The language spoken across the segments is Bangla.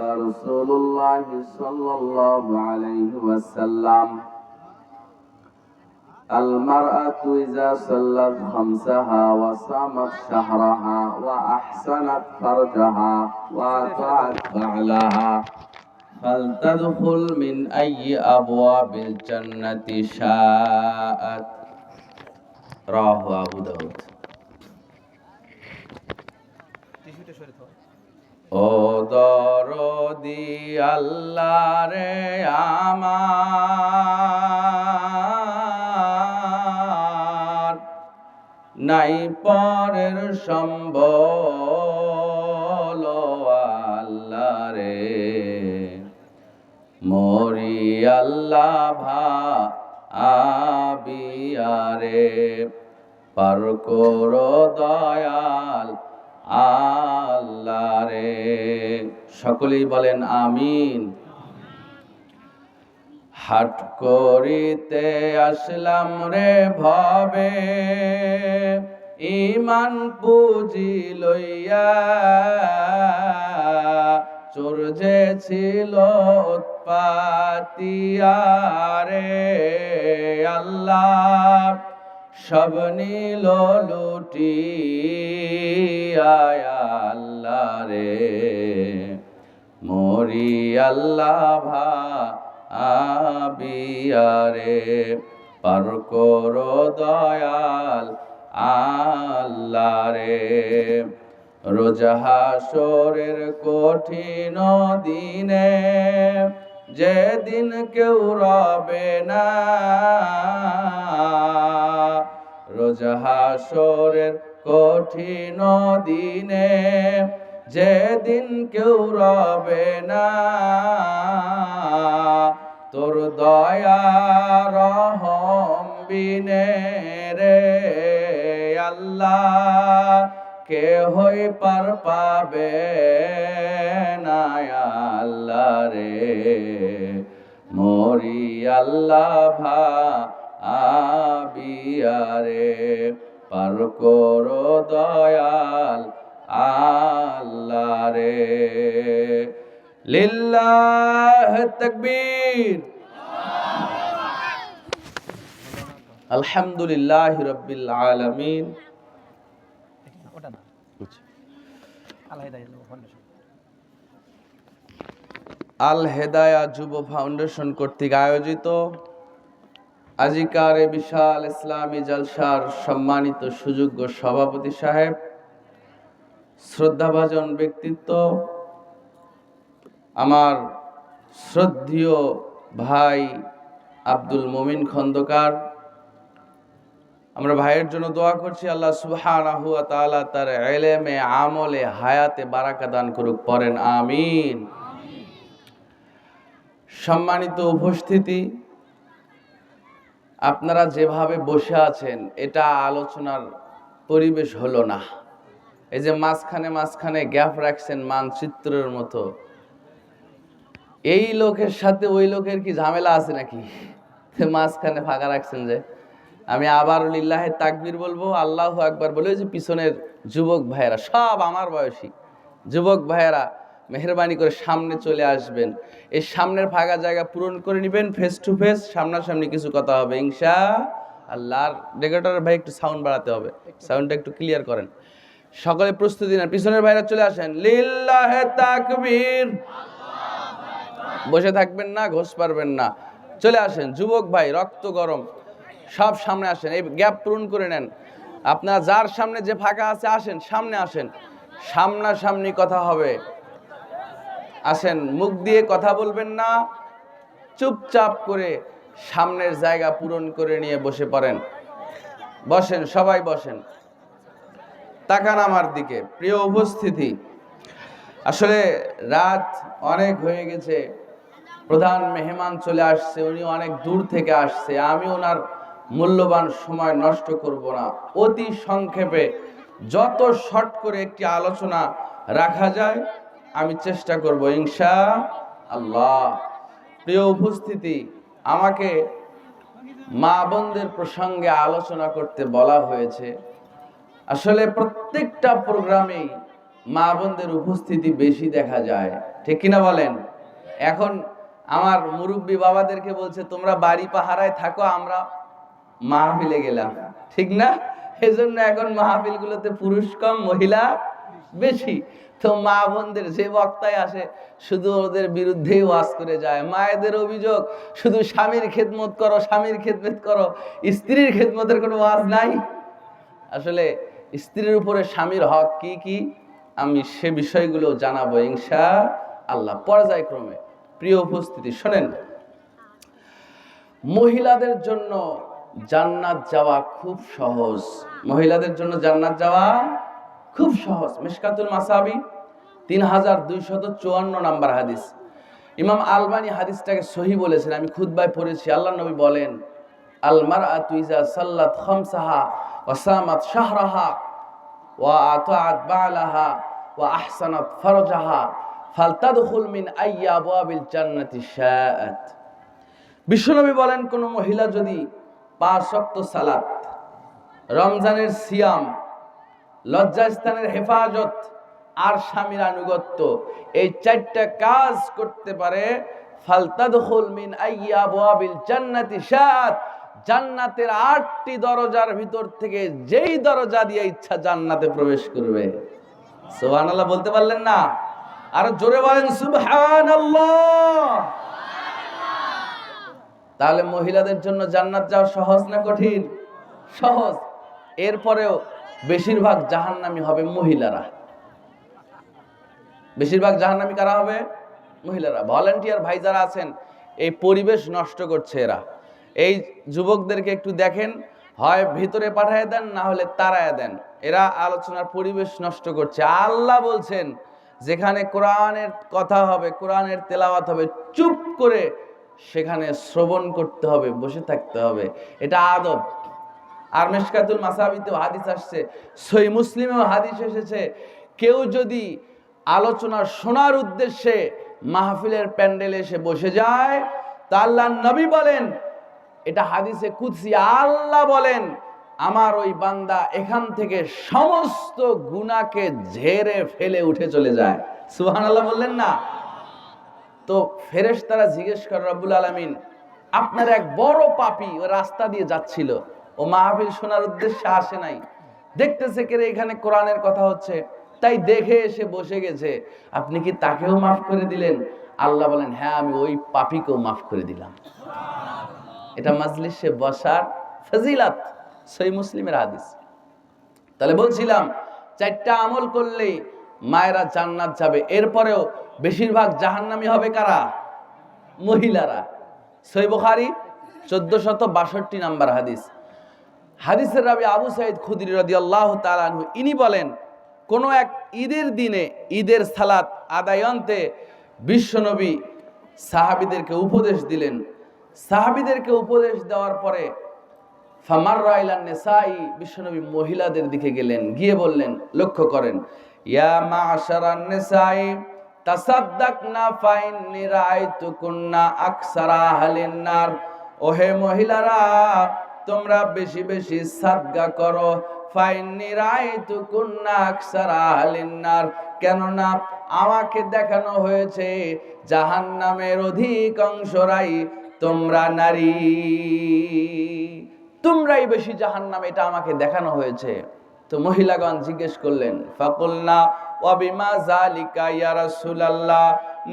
رسول الله صلى الله عليه وسلم المرأة إذا صلت خمسها وصامت شهرها وأحسنت فرجها وأطاعت بعلها فلتدخل من أي أبواب الجنة شاءت رواه أبو داود ও দরদি আল্লাহ রে আমার নাই পরের সম্বল আল্লাহ রে মরি আল্লাহ ভাবিয়ারে পার করো দয়াল আল্লাহ রে। সকলেই বলেন আমিন। হাট করিতে আসলাম রে ভবে ইমান পুঁজি লইয়া চোর যে ছিল উৎপাতিয়া রে আল্লাহ সব নিল লুটিয়া আল্লাহ রে মরি আল্লাহ ভাবিয়ারে পার করো দয়াল আল্লাহ রে। রোজ হাসরের কঠিন দিনে যেদিন কেউ রবে না রোজ হাসরের কঠিন দিনে যেদিন কেউ রবে না তোর দয়া রহম বিনে রে আল্লাহ কেহই পার পাবে না আল্লাহ রে মরি আল্লাহ ভাবিয়ারে পার করো দয়াল আল্লাহ রে। লিল্লাহ তাকবীর আলহামদুলিল্লাহি রাব্বিল আলামিন। আল হেদায়া যুব ফাউন্ডেশন কর্তৃক আয়োজিত আজিকার বিশাল ইসলামী জলসার সম্মানিত সুযোগ্য সভাপতি সাহেব, শ্রদ্ধাভাজন ব্যক্তিত্ব, আমার শ্রদ্ধেয় ভাই আব্দুল মুমিন খন্দকার, আমরা ভাইয়ের জন্য দোয়া করছি আল্লাহ সুবহানাহু ওয়া তাআলা তার ইলমে আমলে হায়াতে বারাকা দান করুক, পড়েন আমিন। সম্মানিত উপস্থিতি, আপনারা যেভাবে বসে আছেন এটা আলোচনার পরিবেশ হলো না। এই যে মাঝখানে গ্যাপ রাখছেন মানচিত্রের মতো, এই লোকের সাথে ওই লোকের কি ঝামেলা আছে নাকি? মাঝখানে ফাঁকা রাখছেন যে। আমি আবার লিল্লাহে তাকবীর বলবো, আল্লাহু আকবার বলে যে পিছনের যুবক ভাইয়েরা, সব আমার বয়সী যুবক ভাইয়েরা মেহরবানি করে সামনে চলে আসবেন। এই সামনের ফাঁকা জায়গা পূরণ করে নেবেন, ফেস টু ফেস সামনাসামনি কিছু কথা হবে ইনশাআল্লাহ। রেকর্ডার ভাই একটু সাউন্ড বাড়াতে হবে, সাউন্ডটা একটু ক্লিয়ার করেন। সকলে প্রস্তুতি নেন, পিছনের ভাইরা চলে আসেন। লিল্লাহে তাকবীর। বসে থাকবেন না, ঘোষ পারবেন না, চলে আসেন। যুবক ভাই রক্ত গরম, সব সামনে আসেন, এই গ্যাপ পূরণ করে নেন। আপনারা যার সামনে যে ফাঁকা আছে আসেন, সামনে আসেন, সামনাসামনি কথা হবে। আসেন, মুখ দিয়ে কথা বলবেন না, চুপচাপ করে সামনের জায়গা পূরণ করে নিয়ে বসে পড়েন। বসেন, সবাই বসেন, তাকান আমার দিকে। প্রিয় উপস্থিতি, আসলে রাত অনেক হয়ে গেছে, প্রধান মেহমান চলে আসছে, উনি অনেক দূর থেকে আসছে। আমি ওনার মূল্যবান সময় নষ্ট করব না, অতি সংক্ষেপে যত শর্ট করে একটি আলোচনা রাখা যায় আমি চেষ্টা করব ইনশাআল্লাহ। প্রিয় উপস্থিতি, আমাকে মা বোনদের প্রসঙ্গে আলোচনা করতে বলা হয়েছে। আসলে প্রত্যেকটা প্রোগ্রামেই মা বোনদের উপস্থিতি বেশি দেখা যায়। ঠিক কিনা বলেন? এখন আমার মুরব্বী বাবাদেরকে বলছে তোমরা বাড়ি পাহারায় থাকো, আমরা মাহফিলে গেলাম, ঠিক না? এজন্য এখন মাহফিলগুলোতে পুরুষ কম মহিলা বেশি। তো মা বোনদের যে বক্তায় আসে শুধু ওদের বিরুদ্ধেই ওয়াজ করে যায়। মায়েদের অভিযোগ শুধু স্বামীর খেদমত করো, স্বামীর খেদমত করো, স্ত্রীর খেদমতের কোনো ওয়াজ নাই। আসলে স্ত্রীর উপরে স্বামীর হক কি কি আমি সে বিষয়গুলো জানাবো ইনশাআল্লাহ পর্যায়ক্রমে। প্রিয় উপস্থিতি, শোনেন, মহিলাদের জন্য জান্নাত যাওয়া খুব সহজ। মহিলাদের জন্য জান্নাত যাওয়া খুব সহজ। মিশকাতুল মাসাবি 3254 নাম্বার হাদিস। ইমাম আলবানী হাদিসটাকে সহি বলেছেন, আমি খুতবায় পড়েছি। আল্লাহর নবী বলেন, আল মারআতু ইযা সাল্লাত খামসাহা ওয়া সামাত শাহরাহা ওয়া আতাআত বালাহা ওয়া আহসানাত ফারজাহা ফালতাদখুল মিন আইয়্যি আবওয়াবিল জান্নাতি শাআত। বিশ্বনবী বলেন, কোন মহিলা যদি 5 ওয়াক্ত সালাত, রমজানের সিয়াম, লজ্জাস্থানের হেফাজত আর স্বামীর আনুগত্য, এই 4টা কাজ করতে পারে, ফালতাদখুল মিন আইয়্যি আবওয়াবিল জান্নাতি শাআত, জান্নাতের 8টি দরজার ভিতর থেকে যেই দরজা দিয়ে ইচ্ছা জান্নাতে প্রবেশ করবে। সুবহানাল্লাহ বলতে পারলেন না? আর জোরে বলেন সুবহানাল্লাহ। তাহলে মহিলাদের জন্য জান্নাত যাওয়া সহজ না কঠিন? সহজ। এরপরেও বেশিরভাগ জাহান্নামী হবে মহিলারা। বেশিরভাগ জাহান্নামী কারা হবে? মহিলারা। ভলান্টিয়ার ভাই যারা আছেন, এই পরিবেশ নষ্ট করছে এরা। এই যুবকদেরকে একটু দেখেন, হয় ভিতরে পাঠায় দেন, না হলে তাড়ায় দেন। এরা আলোচনার পরিবেশ নষ্ট করছে। আল্লাহ বলছেন, যেখানে কোরআনের কথা হবে, কোরআনের তেলাওয়াত হবে, চুপ করে সেখানে শ্রবণ করতে হবে, বসে থাকতে হবে। এটা আদব। আর মিশকাতুল মাসাবিতেও হাদিস আসছে, সহিহ মুসলিমেও হাদিস এসেছে, কেউ যদি আলোচনা শোনার উদ্দেশ্যে মাহফিলের প্যান্ডেলে এসে বসে যায়, তা আল্লাহর নবী বলেন, এটা হাদিসে কুদসি, আল্লাহ বলেন, আমার ওই বান্দা এখান থেকে সমস্ত গুনাহকে ঝেড়ে ফেলে উঠে চলে যায়। সুবহানাল্লাহ বললেন না? তো ফেরেশতারা জিজ্ঞেস করে, রব্বুল আলামিন, আপনার এক বড় পাপী ও রাস্তা দিয়ে যাচ্ছিল, ও মাহফিল শোনার উদ্দেশ্যে আসে নাই, দেখতেছে কে এখানে কোরআনের কথা হচ্ছে, তাই দেখে এসে বসে গেছে, আপনি কি তাকেও মাফ করে দিলেন? আল্লাহ বলেন, হ্যাঁ, আমি ওই পাপীকেও মাফ করে দিলাম। এটা মাজলিসে বসার ফজিলত, সহিহ মুসলিমের হাদিস। তাহলে বলছিলাম, 4টা আমল করলেই মায়েরা জান্নাত যাবে। এরপরেও বেশিরভাগ জাহান্নামী হবে কারা? মহিলারা। সহিহ বুখারী 1462 নাম্বার হাদিস। হাদিসের রাবি আবু সাঈদ খুদরি রাদিয়াল্লাহু তাআলা আনহু, ইনি বলেন, কোন এক ঈদের দিনে ঈদের সালাত আদায়ন্তে বিশ্বনবী সাহাবীদেরকে উপদেশ দিলেন। সাহাবীদেরকে উপদেশ দেওয়ার পরে ফামাররা ইলান নিসাই, বিশ্বনবী মহিলাদের দিকে গেলেন, গিয়ে বললেন, লক্ষ্য করেন, ইয়া মা'শারান নিসাই তাসাদদাকনা ফাইন্নী রাআইতুকুন্না আকসারা আহলিন নার। ওহে মহিলারা, তোমরা বেশি বেশি সাদকা করো। ফাইন্নী রাআইতুকুন্না আকসারা আহলিন নার, কেননা আমাকে দেখানো হয়েছে জাহান্নামের অধিকাংশরাই তোমরা নারী, তোমরাই বেশি জাহান্নামে, এটা আমাকে দেখানো হয়েছে। তো মহিলাগণ জিজ্ঞেস করলেন, ফাকুলনা ওয়া বিমা যালিকা ইয়া রাসূলুল্লাহ,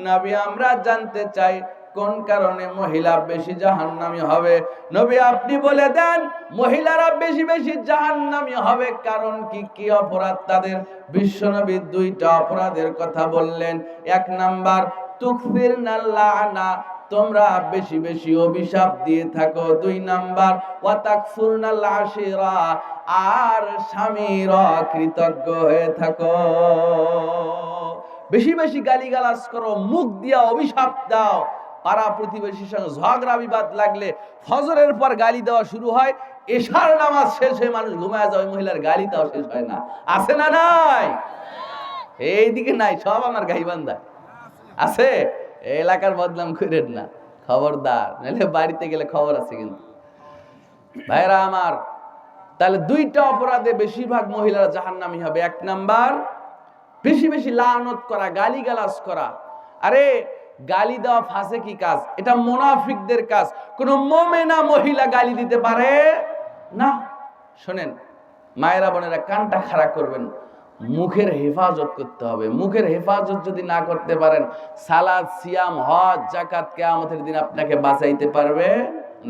নবী আমরা জানতে চাই কোন কারণে মহিলা বেশি জাহান্নামী হবে। নবী আপনি বলে দেন, মহিলারা বেশি বেশি জাহান্নামী হবে কারণ কি কি অপরাধ তাদের? বিশ্বনবী 2টা অপরাধের কথা বললেন। 1 নাম্বার, তুকফিরনাল লানা, তোমরা বেশি বেশি অভিশাপ দিয়ে থাকো। 2 নাম্বার, ওয়া তাকফুরনাল আশিরা, আর স্বামীর অকৃতজ্ঞ হয়ে থাকো। বেশি বেশি গালিগালাজ করো, মুখ দিয়া অভিশাপ দাও। পাড়া প্রতিবেশীর সঙ্গে ঝগড়া বিবাদ লাগলে ফজরের পর গালি দেওয়া শুরু হয়, এশার নামাজ শেষ হয়ে মানুষ ঘুমায় যায়, মহিলার গালি দেওয়া শেষ হয় না। আছে না নাই? এইদিকে নাই, সব আমার গাইবান্ধা আছে। এলাকার বদনাম করেন না, খবরদার, নাহলে বাড়িতে গেলে খবর আছে কিন্তু। ভাইরা আমার, তাহলে 2টা অপরাধে বেশিরভাগ মহিলারা জাহান্নামী হবে। 1 নাম্বার, বেশি বেশি লানত করা, গালিগালাজ করা। আরে গালি দেওয়া ফাসিকি কাজ, এটা মুনাফিকদের কাজ। কোন মুমিনা মহিলা গালি দিতে পারে না। শোনেন মায়েরা বোনেরা, কানটা খাড়া করবেন, মুখের হেফাজত করতে হবে। মুখের হেফাজত যদি না করতে পারেন, সালাত, সিয়াম, হজ, যাকাত কিয়ামতের দিন আপনাকে বাঁচাইতে পারবে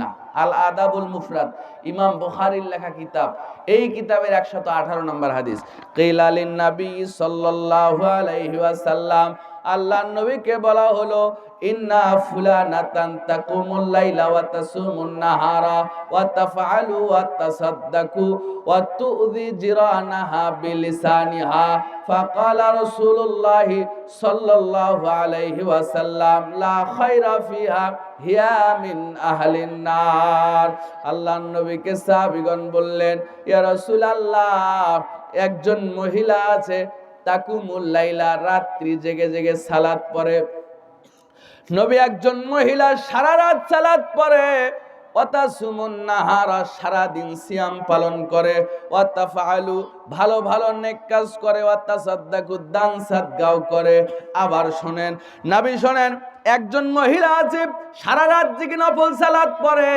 না। আল আদাবুল মুফরাদ, ইমাম বুখারীর লেখা কিতাব। এই কিতাবের 118 নম্বর হাদিস, কিলা লিন নবী সাল্লাল্লাহু আলাইহি ওয়াসাল্লাম, আল্লাহর নবীকে বলা হলো, ইন্না ফুলানাতান তাকুমুল লাইলা ওয়া তাসুমুন নাহারা ওয়া তাফআলু ওয়া তাসাদ্দাকু ওয়া তুযি জিরানাহা বিলিসানিহা, ফাকালা রাসূলুল্লাহি সাল্লাল্লাহু আলাইহি ওয়াসাল্লাম লা খায়রা ফিহা হিয়া মিন আহলিন নার। আল্লাহর নবীকে সাহাবীগণ বললেন, ইয়া রাসূলুল্লাহ, একজন মহিলা আছে, তাকুমুল লাইলা, রাত্রি জেগে জেগে সালাত পড়ে। নবী একজন মহিলা সারা রাত সালাত পড়ে, ওয়াতাসুমুন নাহারা, সারা দিন সিয়াম পালন করে, ওয়াতাফআলু, ভালো ভালো নেক কাজ করে, ওয়াতাসাদ্দাকু, দান সাদগাও করে। আবার শোনেন নবী, শোনেন, একজন মহিলা আছে সারা রাত জেগে নফল সালাত পড়ে,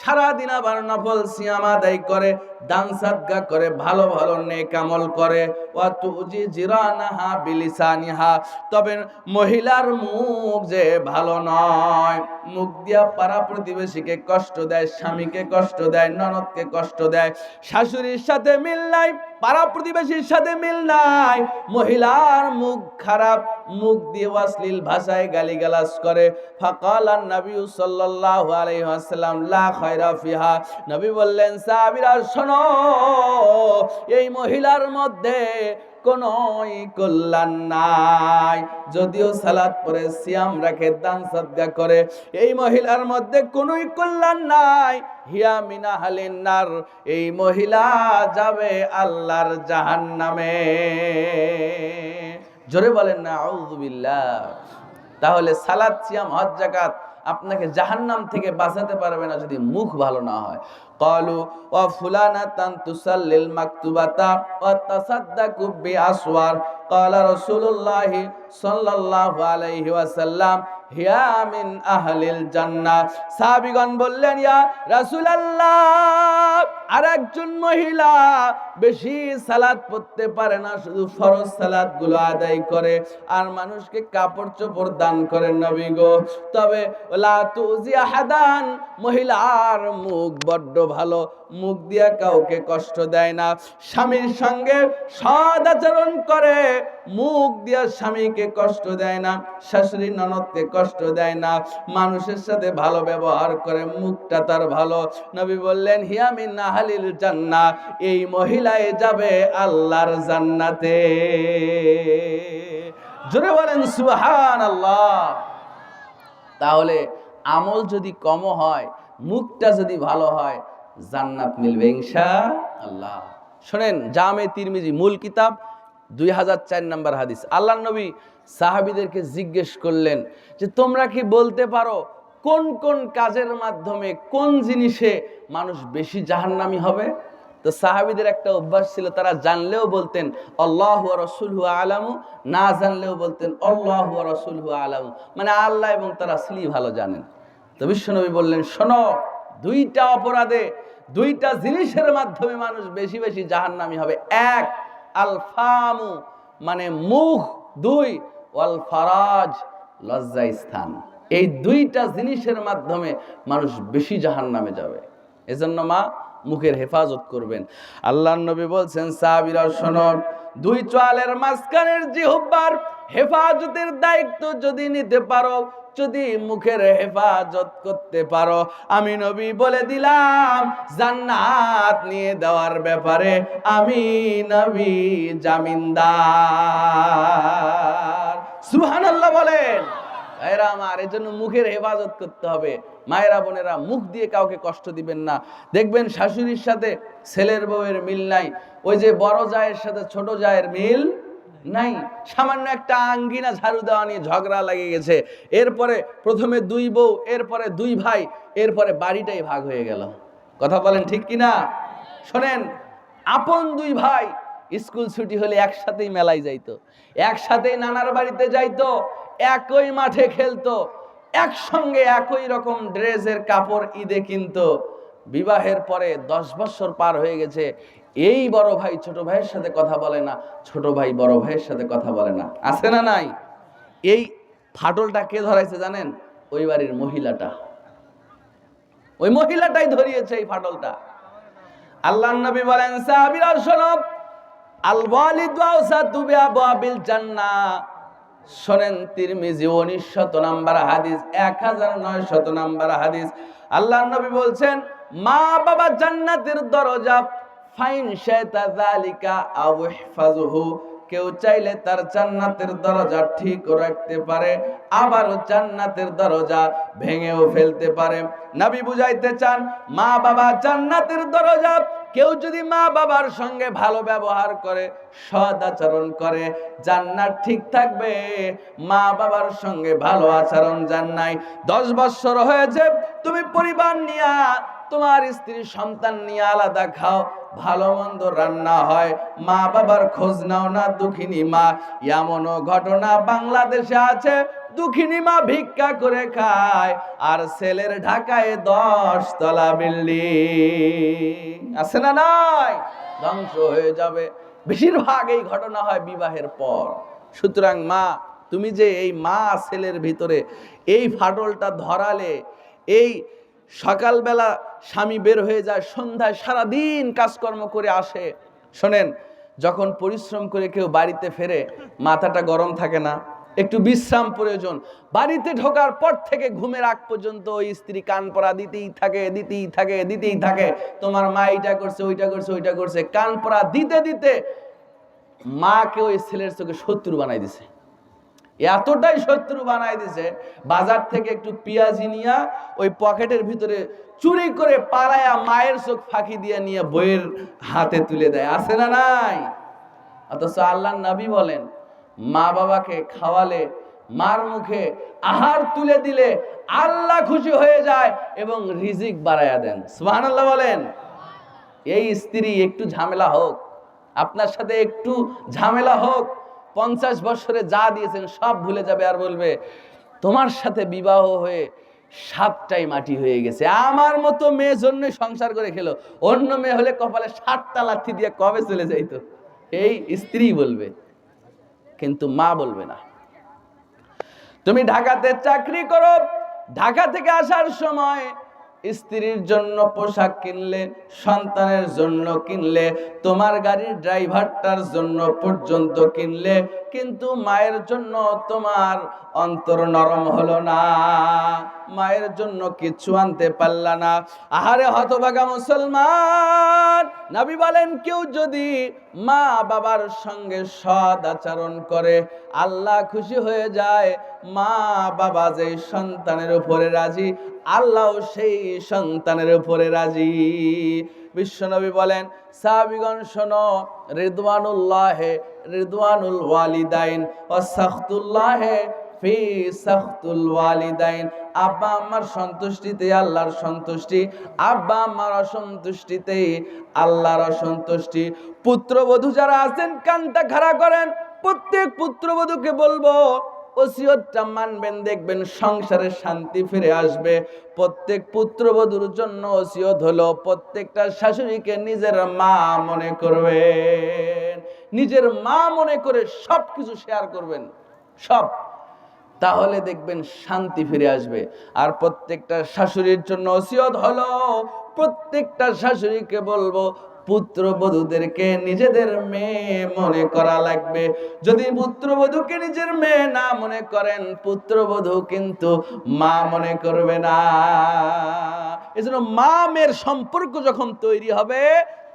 সারা দিন আবার নফল সিয়াম আদায় করে, দান সাদগা করে, ভালো ভালো নেক আমল করে। ওয়া তুজি জিরানাহা বিলিসানিহা, তবে মহিলার মুখ যে ভালো নয়, মুখ দিয়া পাড়া প্রতিবেশীকে কষ্ট দেয়, স্বামীকে কষ্ট দেয়, ননদকে কষ্ট দেয়, শাশুড়ির সাথে মিল নাই, পাড়া প্রতিবেশীর সাথে মিল নাই, মহিলার মুখ খারাপ, মুখ দিয়ে অশ্লীল ভাষায় গালিগালাজ করে। ফাকালান নবী সাল্লাল্লাহু আলাইহি ওয়াসাল্লাম লা খায়রা ফিহা, নবী বললেন, সাহাবীরা শোনো, এই মহিলার মধ্যে কোনই কল্যাণ নাই। যদিও সালাত পড়ে, সিয়াম রাখে, দান সাদগা করে, এই মহিলার মধ্যে কোনই কল্যাণ নাই। হিয়া মিন আহলিন নার, এই মহিলা যাবে আল্লাহর জাহান্নামে। জোরে বলেন না আউযু বিল্লাহ। তাহলে সালাত, সিয়াম, হজ, যাকাত আপনাকে জাহান্নাম থেকে বাঁচাতে পারবে না যদি মুখ ভালো না হয়। ক্বালু ওয়া ফুলানাতান তুসাল্লিল মাকতুবাতা ওয়া তাসাদ্দাকু বিআসওয়ার, ক্বালা রাসূলুল্লাহ সাল্লাল্লাহু আলাইহি ওয়াসাল্লাম হিয়া মিন আহলিল জান্নাহ। সাহাবীগণ বললেন, ইয়া রাসূলুল্লাহ, আরেকজন মহিলা বেশি সালাত পড়তে পারে না, শুধু ফরজ সালাত গুলো আদায় করে আর মানুষকে কাপড় চোপড় দান করে নবী গো। তবে লা তুজি আহাদান, মহিলার মুখ বড্ড ভালো, মুখ দিয়া কাউকে কষ্ট দেয় না, স্বামীর সঙ্গে সদ আচরণ করে, মুখ দিয়া স্বামীকে কষ্ট দেয় না, শাশুড়ি ননদকে কষ্ট দেয় না, মানুষের সাথে ভালো ব্যবহার করে, মুখটা তার ভালো। নবী বললেন, হিয়া মিন আহলিল জান্নাহ, এই মহিলায় যাবে আল্লাহর জান্নাতে। জোরে বলেন সুবহানাল্লাহ। তাহলে আমল যদি কম হয়, মুখটা যদি ভালো হয়, জান্নাত মিলবে ইনশাআল্লাহ। শোনেন, জামে তিরমিজি মূল কিতাব 2004 নম্বর হাদিস। আল্লাহর নবী সাহাবীদেরকে জিজ্ঞেস করলেন যে, তোমরা কি বলতে পারো কোন কোন কাজের মাধ্যমে, কোন জিনিসে মানুষ বেশি জাহান্নামী হবে? তো সাহাবীদের একটা অভ্যাস ছিল, তারা জানলেও বলতেন আল্লাহু ওয়া রাসূলুহু আলামু, না জানলেও বলতেন আল্লাহু ওয়া রাসূলুহু আলামু, মানে আল্লাহ এবং তার রাসূলই ভালো জানেন। তো বিশ্বনবী বললেন, শোনো, দুইটা অপরাধে, দুইটা জিনিসের মাধ্যমে মানুষ বেশি বেশি জাহান্নামী হবে। এক, আল ফামু, মানে মুখ। দুই, ওয়াল ফারাজ, লজ্জা স্থান। এই দুইটা জিনিসের মাধ্যমে মানুষ বেশি জাহান্নামে যাবে। এজন্য মা, মুখের হেফাজত করবেন। আল্লাহর নবী বলছেন, সাহাবীরা শোনো, দুই চোয়ালের মাঝখানের জিহ্বার হেফাজতের দায়িত্ব যদি নিতে পারো, যদি মুখের হেফাজত করতে পারো, আমি নবী বলে দিলাম, জান্নাত নিয়ে দেওয়ার ব্যাপারে আমি নবী জামিনদার। সুবহানাল্লাহ বলেন। ভাইরা আমার, এজন্য মুখের হেফাজত করতে হবে। মায়েরা বোনেরা, মুখ দিয়ে কাউকে কষ্ট দিবেন না। দেখবেন শাশুড়ির সাথে ছেলের বউয়ের মিল নাই, ওই যে বড় জায়ের সাথে ছোট জায়ের মিল নাই। সামান্য একটা আঙ্গিনা ঝাড়ু দেওয়া নিয়ে ঝগড়া লেগে গেছে, এরপরে প্রথমে দুই বউ, এরপরে দুই ভাই, এরপরে বাড়িটাই ভাগ হয়ে গেল। কথা বলেন ঠিক কিনা? শোনেন, আপন দুই ভাই স্কুল ছুটি হলে একসাথেই মেলায় যাইতো, একসাথেই নানার বাড়িতে যাইতো, একই মাঠে খেলতো, একসঙ্গে একই রকম ড্রেসের কাপড় ঈদে কিনতো। বিবাহের পরে 10 বছর পার হয়ে গেছে, এই বড় ভাই ছোট ভাইয়ের সাথে কথা বলে না, ছোট ভাই বড় ভাইয়ের সাথে কথা বলে না। আছে না নাই? এই ফাটলটা কে ধরাইছে জানেন? ওই বাড়ির মহিলাটা, ওই মহিলাটাই ধরিয়েছে এই ফাটলটা। আল্লাহর নবী বলেন, সাহাবীরা শোনো, আল ওয়ালিদু আওসাতু বিআবওয়াবিল জান্নাহ। শোনেন, তিরমিজি 1900 নাম্বার হাদিস, 1900 নাম্বার হাদিস। আল্লাহর নবী বলছেন, মা বাবা জান্নাতের দরজা, ফাইন শাইতা যালিকা আও ইহফাজহু। কেউ চাইলে তার জান্নাতের দরজা ঠিক রাখতে পারে, আবার জান্নাতের দরজা ভেঙেও ফেলতে পারে। নবী বুঝাইতে চান, মা বাবা জান্নাতের দরজা। কেউ যদি মা বাবার সঙ্গে ভালো ব্যবহার করে, সৎ আচরণ করে, জান্নাত ঠিক থাকবে। মা বাবার সঙ্গে ভালো আচরণ জান্নাই। 10 বছর হয়েছে তুমি পরিবার নিয়ে, তোমার স্ত্রী সন্তান নিয়ে আলাদা খাও, ভালো মন্দ রান্না হয়, মা বাবার খোঁজ নাও না, দুঃখিনী মা। এমনও ঘটনা বাংলাদেশে আছে, দুঃখিনী মা ভিক্ষা করে খায়, আর ছেলের ঢাকায় 10 তলা বিল্ডিং। আছে না নাই? ধ্বংস হয়ে যাবে। বেশিরভাগ এই ঘটনা হয় বিবাহের পর। সুতরাং মা, তুমি যে এই মা ছেলের ভিতরে এই ফাটলটা ধরালে, এই সকালবেলা স্বামী বের হয়ে যায়, সন্ধ্যায় সারাদিন কাজকর্ম করে আসে। শোনেন, যখন পরিশ্রম করে কেউ বাড়িতে ফেরে, মাথাটা গরম থাকে না, একটু বিশ্রাম প্রয়োজন। বাড়িতে ঢোকার পর থেকে ঘুমের আগ পর্যন্ত ওই স্ত্রী কান পরা দিতেই থাকে, দিতেই থাকে, দিতেই থাকে। তোমার মা এইটা করছে, ওইটা করছে, ওইটা করছে, কান পরা দিতে দিতে মাকে ওই ছেলের চোখে শত্রু বানাই দিছে। এতটাই শত্রু বানাই দিছে, বাজার থেকে একটু পেঁয়াজি নিয়া ওই পকেটের ভিতরে চুরি করে পালায়া মায়ের চোখ ফাঁকি দিয়ে নিয়ে বইয়ের হাতে তুলে দেয়। আছে না নাই? অথচ আল্লাহর নবী বলেন, মা বাবাকে খাওয়ালে, মার মুখে আহার তুলে দিলে আল্লাহ খুশি হয়ে যায় এবং রিজিক বাড়ায়া দেন। সুবহানাল্লাহ বলেন। এই স্ত্রী একটু ঝামেলা হোক, আপনার সাথে একটু ঝামেলা হোক, 50 বছরে যা দিয়েছেন সব ভুলে যাবে, আর বলবে তোমার সাথে বিবাহ হয়ে 7টাই মাটি হয়ে গেছে, আমার মতো মেয়ের জন্য সংসার করে খেলো। অন্য মেয়ে হলে কপালে 7টা লাথি দিয়ে কবে চলে যাইতো, এই স্ত্রী বলবে, কিন্তু মা বলবে না। তুমি ঢাকাতে চাকরি করো, ঢাকা থেকে আসার সময় স্ত্রীর জন্য পোশাক কিনলে, সন্তানের জন্য কিনলে, তোমার গাড়ির ড্রাইভারটার জন্য পর্যন্ত কিনলে, কিন্তু মায়ের জন্য তোমার অন্তর নরম হলো না, মায়ের জন্য কিছু আনতে পারলা না। আহারে হতভাগা মুসলমান, নবী বলেন, কেউ যদি মা বাবার সঙ্গে সৎ আচরণ করে, আল্লাহ খুশি হয়ে যায়। মা বাবা যে সন্তানের উপরে রাজি, আল্লাহ সেই সন্তানের উপরে রাজি। বিশ্বনবী বলেন, সাহাবীগণ শোনো, রিদওয়ানুল্লাহে রিদওয়ানুল ওয়ালিদাইন ওয়া সাখতুল্লাহে ফি সাখতুল ওয়ালিদাইন। আব্বা আমার সন্তুষ্টিতে আল্লাহর সন্তুষ্টি, আব্বা আমার অসন্তুষ্টিতে আল্লাহর অসন্তুষ্টি। পুত্রবধূ যারা আছেন কানটা খাড়া করেন, প্রত্যেক পুত্রবধূকে বলবো, ওসিয়তটা মানবেন, দেখবেন সংসারে শান্তি ফিরে আসবে। প্রত্যেক পুত্রবধূর জন্য ওসিয়ত হলো, প্রত্যেকটা শাশুড়িকে নিজের মা মনে করবেন, নিজের মা মনে করে সবকিছু শেয়ার করবেন, সব, তাহলে দেখবেন শান্তি ফিরে আসবে। আর প্রত্যেকটা শাশুড়ির জন্য ওসিয়ত হলো, প্রত্যেকটা শাশুড়িকে বলবো, পুত্রবধূদেরকে নিজেদের মেয়ে মনে করা লাগবে। যদি পুত্রবধূকে নিজের মেয়ে না মনে করেন, পুত্রবধূ কিন্তু মা মনে করবে না। এজন্য মা মেয়ের সম্পর্ক যখন তৈরি হবে,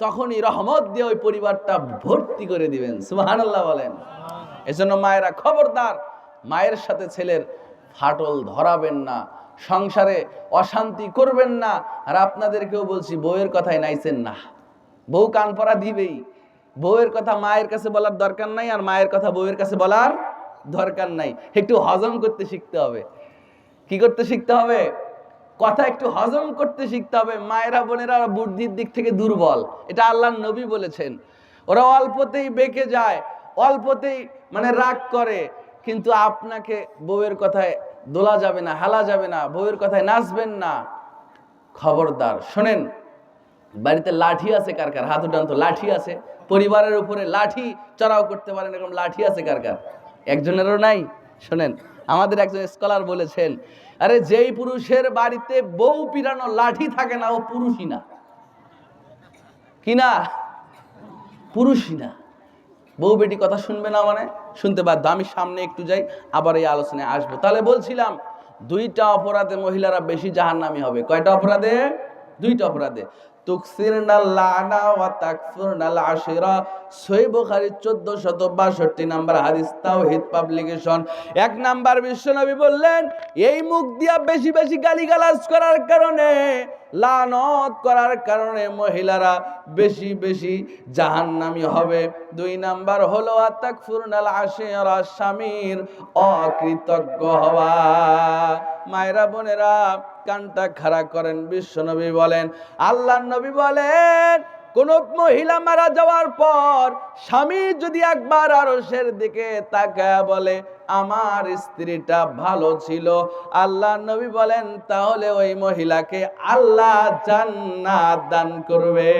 তখনই রহমত দিয়ে ওই পরিবারটা ভর্তি করে দিবেন। সুবহানাল্লাহ বলেন। এজন্য মায়েরা খবরদার, মায়ের সাথে ছেলের ফাটল ধরাবেন না, সংসারে অশান্তি করবেন না। আর আপনাদেরকেও বলছি, বউয়ের কথায় নাইছেন না, বউ কান পরা দিবেই। বউয়ের কথা মায়ের কাছে বলার দরকার নাই, আর মায়ের কথা বউয়ের কাছে বলার দরকার নাই। একটু হজম করতে শিখতে হবে। কি করতে শিখতে হবে? কথা একটু হজম করতে শিখতে হবে। মায়েরা বোনেরা বুদ্ধির দিক থেকে দুর্বল, এটা আল্লাহর নবী বলেছেন। ওরা অল্পতেই বেঁকে যায়, অল্পতেই রাগ করে, কিন্তু আপনাকে বউয়ের কথায় দোলা যাবে না, হালা যাবে না, বউয়ের কথায় নাচবেন না। খবরদার শোনেন, বাড়িতে লাঠি আছে কার কার? হাত উঠান তো। লাঠি আছে? পরিবারের উপরে লাঠি চড়াও করতে পারেন এরকম লাঠি আছে কার কার? একজনেরও নাই? শোনেন, আমাদের একজন স্কলার বলেছেন, আরে যেই পুরুষের বাড়িতে বউ পিরানো লাঠি থাকে না, ও পুরুষই না। কি না? পুরুষই না। বউ বেটি কথা শুনবে না মানে? শুনতে বাধ্য। আমি সামনে একটু যাই, আবার এই আলোচনায় আসবো। তাহলে বলছিলাম, দুইটা অপরাধে মহিলারা বেশি জাহান্নামী হবে। কয়টা অপরাধে? দুইটা অপরাধে। তুকসিরনাল লানা ওয়া তাকফুরনাল আশিরা, সহিহ বুখারী 1462 নাম্বার হাদিস, তাওহীদ পাবলিকেশন। এক নাম্বার বিশ্বনবী বললেন, এই মুখ দিয়া বেশি বেশি গালিগালাজ করার কারণে, লানত করার কারণে মহিলারা বেশি বেশি জাহান্নামী হবে। দুই নাম্বার হলো আতাকফুরনাল আশিরা, স্বামীর অকৃতজ্ঞ হওয়া। মায়েরা বোনেরা কানটা খাড়া করেন, বিশ্বনবী বলেন, আল্লাহর নবী বলেন, কোন মহিলা মারা যাওয়ার পর স্বামী যদি একবার আরশের দিকে তাকায় বলে আমার স্ত্রীটা ভালো ছিল, আল্লাহর নবী বলেন তাহলে ওই মহিলাকে আল্লাহ জান্নাত দান করবে।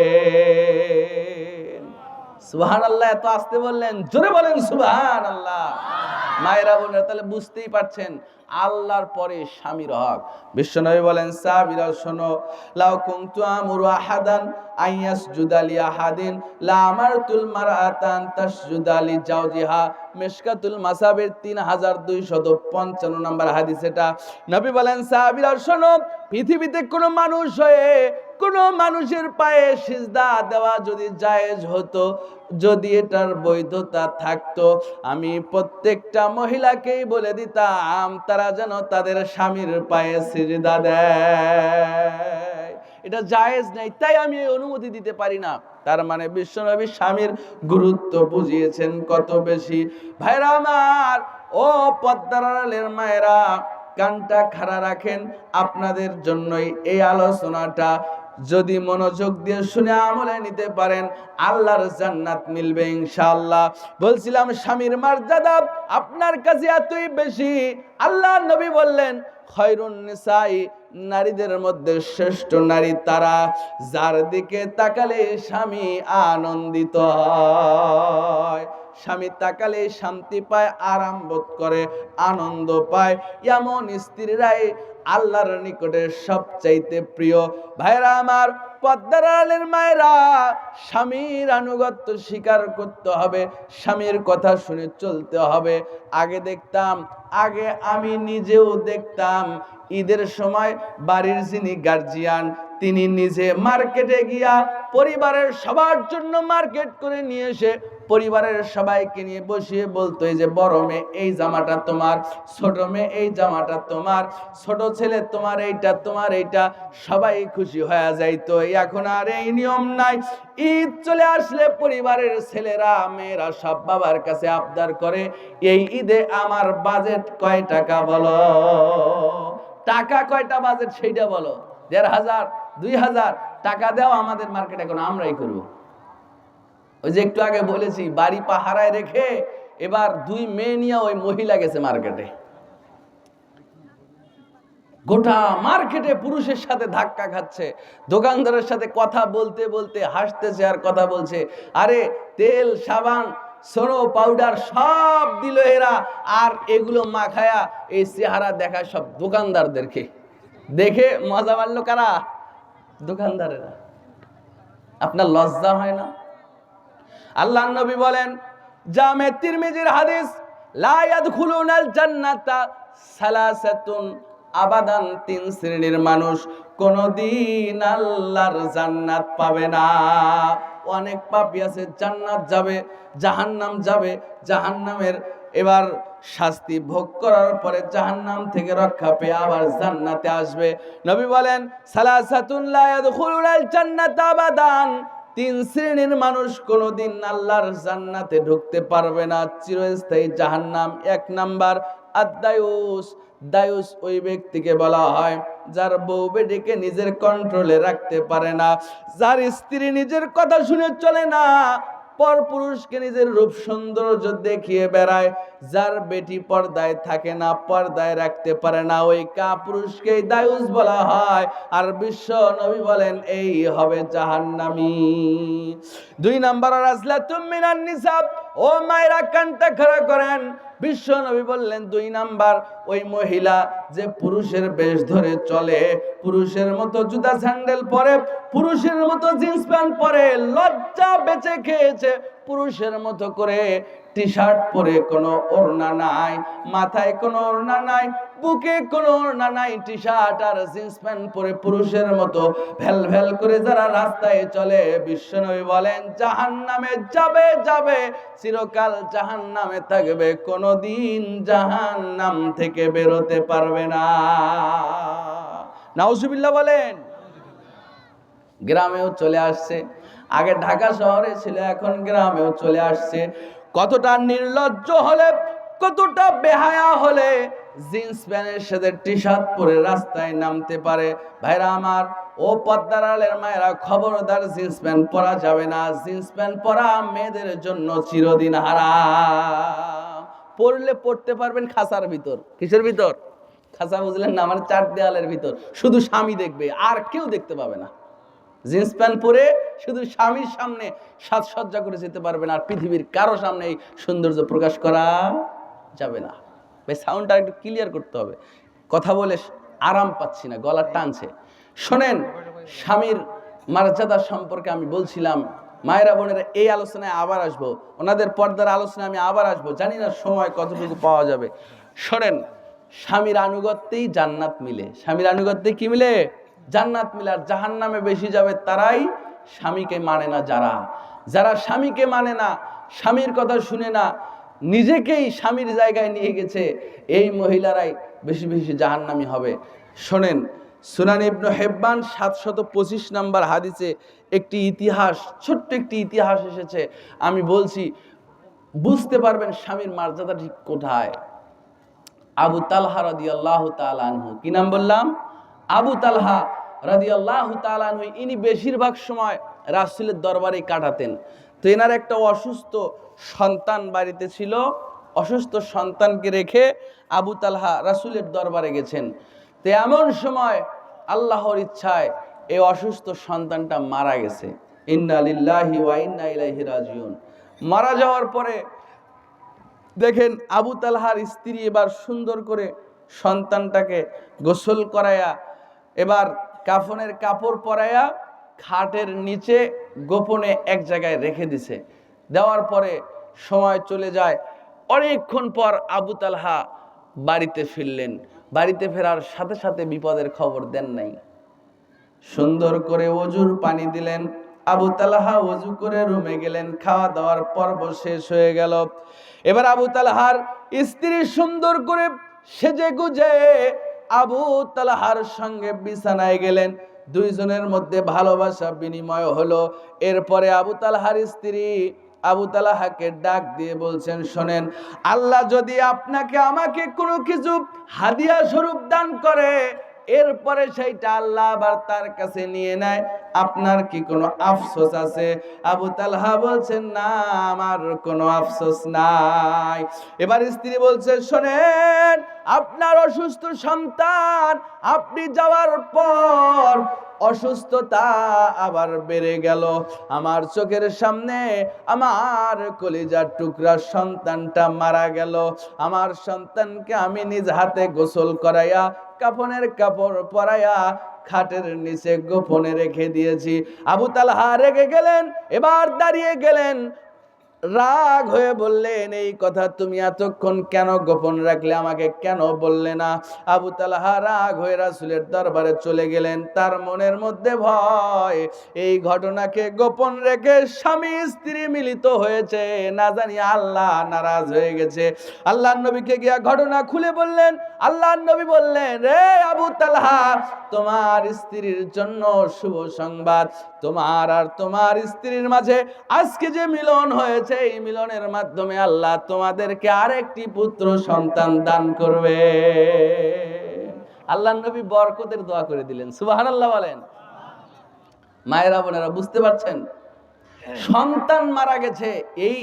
সুবহানাল্লাহ। এত আস্তে বললেন, জোরে বলেন সুবহানাল্লাহ। মায়েরা বোনেরা তাহলে বুঝতেই পারছেন আল্লাহর পরে স্বামীর হক। বিশ্বনবী বলেন, সাহাবীরা শোনো, লাউ কুনতু আমুরু আহাদান আইয়াসজুদা লি আহাদিন লা আমারতুল মারআতান তাসজুদা লি জাওজিহা। মিশকাতুল মাসাবির 3255 নম্বর হাদিস এটা। নবী বলেন, সাহাবীরা শোনো, পৃথিবীতে কোনো মানুষ হয়ে কোনো মানুষের পায়ে সিজদা দেওয়া যদি জায়েজ হতো, যদি এটার বৈধতা থাকতো, আমি প্রত্যেকটা মহিলাকেই বলে দিতাম তারা যেন তাদের স্বামীর পায়ে সিজদা দেয়। এটা জায়েজ নেই, তাই আমি এই অনুমতি দিতে পারি না। তার মানে বিশ্বনবী স্বামীর গুরুত্ব বুঝিয়েছেন কত বেশি। ভাইরা আমার, ও পর্দার আড়ালের মায়েরা, কানটা খাড়া রাখেন, আপনাদের জন্যই এই আলোচনাটা। যদি মনোযোগ দিয়ে শুনে আমলে নিতে পারেন, আল্লাহর জান্নাত মিলবে ইনশাআল্লাহ। বলছিলাম স্বামীর মর্যাদা আপনার কাছে এতই বেশি, আল্লাহর নবী বললেন, খয়রুন নিসাই, নারীদের মধ্যে শ্রেষ্ঠ নারী তারা যার দিকে তাকালে স্বামী আনন্দিত হয়। স্বামী তাকালে শান্তি পায়, আরাম বোধ করে, আনন্দ পায়। এমন স্ত্রীরাই আল্লাহর নিকটে সবচাইতে প্রিয়। ভাইরা আমার, পর্দার আড়ালের মায়েরা, স্বামীর আনুগত্য স্বীকার করতে হবে, স্বামীর কথা শুনে চলতে হবে। আগে আমি নিজেও দেখতাম, ঈদের সময় বাড়ির যিনি গার্জিয়ান তিনি নিজে মার্কেটে গিয়া পরিবারের সবার জন্য মার্কেট করে নিয়ে এসে পরিবারের সবাইকে নিয়ে বসিয়ে বলতো, এই যে বড় মেয়ে এই জামাটা তোমার, ছোট মেয়ে এই জামাটা তোমার, ছোট ছেলে তোমার এইটা, তোমার এইটা। সবাই খুশি হয়ে যাইতো। এখন আর এই নিয়ম নাই। ঈদ চলে আসলে পরিবারের ছেলেরা মেয়েরা সব বাবার কাছে আবদার করে, এই ঈদে আমার বাজেট কয় টাকা বলো, টাকা কয়টা বাজেট সেইটা বলো। ১,৫০০ ২,০০০ টাকা দাও, আমাদের মার্কেট এখন আমরাই করব। ওই যে একটু আগে বলেছি, বাড়ি পাহারায় রেখে এবার 2 মেয়ে নিয়ে ওই মহিলা গেছে মার্কেটে। গোটা মার্কেটে পুরুষের সাথে ধাক্কা খাচ্ছে, দোকানদারের সাথে কথা বলতে বলতে হাসতেছে আর কথা বলছে। আরে তেল, সাবান, সোনো, পাউডার সব দিল এরা, আর এগুলো মাখায়া এই চেহারা দেখায় সব দোকানদারদেরকে। দেখে মজা মারলো কারা? দোকানদারেরা। আপনার লজ্জা হয় না? আল্লাহর নবী বলেন, জামে তিরমিজির হাদিস, লা ইয়াদখুলুনাল জান্নাতা সালাসাতুন আবাদান, 3 শ্রেণীর মানুষ কোনদিন আল্লাহর জান্নাত পাবে না। অনেক পাপী আছে জান্নাত যাবে, জাহান্নাম যাবে, জাহান্নামের এবার শাস্তি ভোগ করার পরে জাহান্নাম থেকে রক্ষা পেয়ে আবার জান্নাতে আসবে। নবী বলেন, সালাসাতুন লা ইয়াদখুলুনাল জান্নাতা আবাদান, 3 শ্রেণীর মানুষ কোনদিন আল্লাহর জান্নাতে ঢুকতে পারবে না, চিরস্থায়ী জাহান্নাম। 1 নাম্বার আদ-দায়ুস। দায়ুস ওই ব্যক্তিকে বলা হয় যার বউ বেটিকে নিজের কন্ট্রোলে রাখতে পারে না, যার স্ত্রী নিজের কথা শুনে চলে না, পর পুরুষকে নিজের রূপ সৌন্দর্য দেখিয়ে বেড়ায়, যার বেটি পর্দায় থাকে না, পর্দায় রাখতে পারে না, ওই কাপুরুষকে দায়ুস বলা হয়। আর বিশ্ব নবী বলেন এই হবে জাহান্নামী। 2 নাম্বার রাজলাতুম মিনান নিসাব। ও মায়েরা কানটা খাড়া করেন, বিশ্ব নবী বললেন 2 নাম্বার ওই মহিলা যে পুরুষের বেশ ধরে চলে, পুরুষের মতো জুতা স্যান্ডেল পরে, পুরুষের মতো জিন্স প্যান্ট পরে, লজ্জা বেঁচে খেয়েছে, পুরুষের মতো করে টি শার্ট পরে, কোনো ওড়না নাই, মাথায় কোনো ওড়না নাই, বুকে কোনো ওড়না নাই, টি শার্ট আর জিন্স প্যান্ট পরে পুরুষের মতো ভেল ভেল করে যারা রাস্তায় চলে, বিশ্বনবী বলেন জাহান্নামে যাবে, যাবে, চিরকাল জাহান্নামে থাকবে, কোনোদিন জাহান্নাম থেকে বেরোতে পারবে না। নাউজুবিল্লাহ বলেন। গ্রামেও চলে আসছে, আগে ঢাকা শহরে ছিল, এখন গ্রামেও চলে আসছে। কতটা নির্লজ্জ হলে, কতটা বেহায়া হলে জিন্স প্যান্টের সাথে টি শার্ট পরে রাস্তায় নামতে পারে। ভাইরা আমার, ও পর্দার আলের মায়েরা, খবরদার জিন্স প্যান্ট পরা যাবে না। জিন্স প্যান্ট পরা মেয়েদের জন্য চিরদিন হারাম। পরলে পড়তে পারবেন খাঁচার ভিতর। কিসের ভিতর? খাঁচা বুঝলেন না, মানে 4 দেওয়ালের ভিতর। শুধু স্বামী দেখবে, আর কেউ দেখতে পাবে না। জিন্স প্যান্ট পরে শুধু স্বামীর সামনে সাজসজ্জা করে যেতে পারবেন, আর পৃথিবীর কারো সামনে এই সৌন্দর্য প্রকাশ করা যাবে না। ভাই সাউন্ডটা একটু ক্লিয়ার করতে হবে, কথা বলে আরাম পাচ্ছি না, গলা টানছে। শোনেন, স্বামীর মর্যাদা সম্পর্কে আমি বলছিলাম। মায়েরা বোনেরা, এই আলোচনায় আবার আসবো, ওনাদের পর্দার আলোচনায় আমি আবার আসবো, জানি না সময় কতটুকু পাওয়া যাবে। শোনেন, স্বামীর আনুগত্যেই জান্নাত মিলে। স্বামীর আনুগত্যে কি মিলে? জান্নাত মিলে। আর জাহান্নামে বেশি যাবে তারাই স্বামীকে মানে না, যারা যারা স্বামীকে মানে না, স্বামীর কথা শুনে না, নিজেকেই স্বামীর জায়গায় নিয়ে গেছে, এই মহিলারাই বেশি বেশি জাহান্নামী হবে। শোনেন, সুনান ইবনে হিব্বান 725 নাম্বার হাদিসে একটি ইতিহাস, ছোট্ট একটি ইতিহাস এসেছে, আমি বলছি, বুঝতে পারবেন স্বামীর মর্যাদা ঠিক কোথায়। আবু তালহা রাদিয়াল্লাহু তাআলা আনহু, কি নাম বললাম? আবু তালহা রাদিয়াল্লাহু তাআলা আনহু, ইনি বেশিরভাগ সময় রাসূলের দরবারে কাটাতেন। তো এনার একটা অসুস্থ সন্তান বাড়িতে ছিল, অসুস্থ সন্তানকে রেখে আবু তালহা রাসূলের দরবারে গেছেন। তো এমন সময় আল্লাহর ইচ্ছায় এই অসুস্থ সন্তানটা মারা গেছে। ইন্না লিল্লাহি ওয়া ইন্না ইলাইহি রাজিউন। মারা যাওয়ার পরে দেখেন আবু তালহার স্ত্রী এবার সুন্দর করে সন্তানটাকে গোসল করায়া, এবার কাফনের কাপড় পরায়া খাটের নিচে গোপনে এক জায়গায় রেখে দিছে। দেওয়ার পরে সময় চলে যায়, অনেকক্ষণ পর আবু তালহা বাড়িতে ফিরলেন। বাড়িতে ফেরার সাথে সাথে বিপদের খবর দেন নাই। সুন্দর করে ওযুর পানি দিলেন, আবু তালহা ওযু করে রুমে গেলেন। খাওয়া দাওয়ার পর্ব শেষ হয়ে গেল। এবার আবু তালহার স্ত্রী সুন্দর করে সেজে গুজে আবু তালহার সঙ্গে বিছানায় গেলেন। দুইজনের মধ্যে ভালোবাসা বিনিময় হলো। এরপরে আবু তালহার স্ত্রী আবু তালহাকে ডাক দিয়ে বলছেন, শোনেন, আল্লাহ যদি আপনাকে আমাকে কোনো কিছু হাদিয়া স্বরূপ দান করে, এরপরে সেইটা আল্লাহ আবার তার কাছে নিয়ে নেয়, আপনার কি কোনো আফসোস আছে? আবু তালহা বলছেন, না, আমার কোনো আফসোস নাই। এবার স্ত্রী বলছে, শোনেন, আপনার অসুস্থ সন্তান আপনি যাওয়ার পর অসুস্থতা আবার বেড়ে গেল। আমার চোখের সামনে আমার কলিজার টুকরা সন্তানটা মারা গেল। আমার সন্তানকে আমি নিজ হাতে গোসল করাইয়া, কাফনের কাপড় পরাইয়া খাটের নিচে গোপনে রেখে দিয়েছি। আবু তালহা রেগে গেলেন, এবার দাঁড়িয়ে গেলেন, রাগ হয়ে বললেন, এই কথা তুমি এতক্ষণ কেন গোপন রাখলে, আমাকে কেন বললে না? আবু তালহা রাগ হয়ে রাসূলের দরবারে চলে গেলেন। তার মনের মধ্যে ভয়, এই ঘটনাকে গোপন রেখে স্বামী স্ত্রী মিলিত হয়েছে, না জানি আল্লাহ নারাজ হয়ে গেছে। আল্লাহর নবীকে গিয়া ঘটনা খুলে বললেন। আল্লাহর নবী বললেন, রে আবু তালহা, তোমার স্ত্রীর জন্য শুভ সংবাদ, তোমার আর তোমার স্ত্রীর মাঝে আজকে যে মিলন হয়েছে, এই মিলনের মাধ্যমে আল্লাহ তোমাদেরকে আরেকটি পুত্র সন্তান দান করবে। আল্লাহর নবী বরকতের দোয়া করে দিলেন। সুবহানাল্লাহ বলেন। মায়েরা বোনেরা, বুঝতে পারছেন? সন্তান মারা গেছে, এই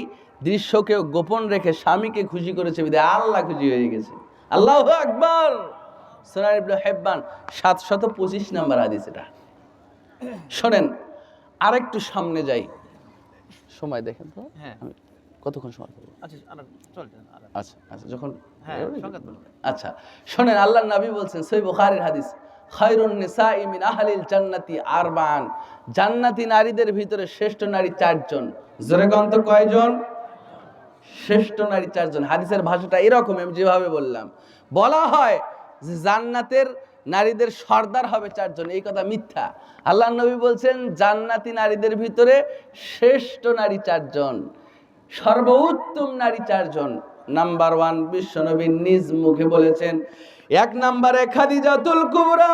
দৃশ্যকে গোপন রেখে স্বামীকে খুশি করেছে বিধায় আল্লাহ খুশি হয়ে গেছে। আল্লাহু আকবার। সুনান ইবনে হিব্বান 725 নম্বর হাদিস এটা। শোনেন, আরেকটু সামনে যাই, সময় দেখেন তো। হ্যাঁ, কতক্ষণ সময় পাবো? আচ্ছা চলছেন। আচ্ছা আচ্ছা, যখন আচ্ছা, শোনেন, আল্লাহর নবী বলছেন, সহিহ বুখারীর হাদিস, খায়রুন নিসাই মিন আহলিল জান্নাতি আরবান, জান্নাতি নারীদের ভিতরে শ্রেষ্ঠ নারী 4 জন। জোরে কোন তো কয়জন? শ্রেষ্ঠ নারী 4 জন। হাদিসের ভাষাটা এরকম, আমি যেভাবে বললাম। বলা হয় যে জান্নাতের নারীদের সর্দার হবে 4 জন, এই কথা মিথ্যা। আল্লাহর নবী বলছেন জান্নাতি নারীদের ভিতরে শ্রেষ্ঠ নারী 4 জন, সর্বোত্তম নারী 4 জন। নাম্বার 1 বিশ্বনবী নিজ মুখে বলেছেন, 1 নম্বরে খাদিজাতুল কুবরা,